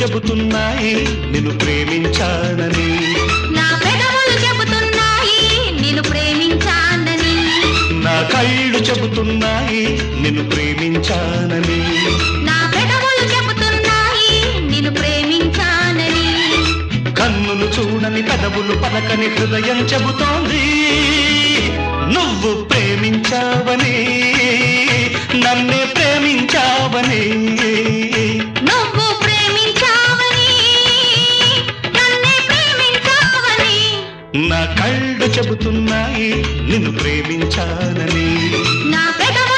చెబుతున్నాయి నిన్ను ప్రేమించానని, నా పెదవులు చెబుతున్నాయి నిన్ను ప్రేమించానని, నా కళ్ళు చెబుతున్నాయి నిన్ను ప్రేమించానని, నా పెదవులు చెబుతున్నాయి నిన్ను ప్రేమించానని, కన్నులు చూడని పెదవులు పలకని హృదయం చెబుతోంది నువ్వు ప్రేమించావని, నన్నే ప్రేమించావని, నువ్వు ప్రేమించావని, నన్నే ప్రేమించావని, నా కళ్ళు చెబుతున్నాయి నిన్ను ప్రేమించానని, నా పెదవులు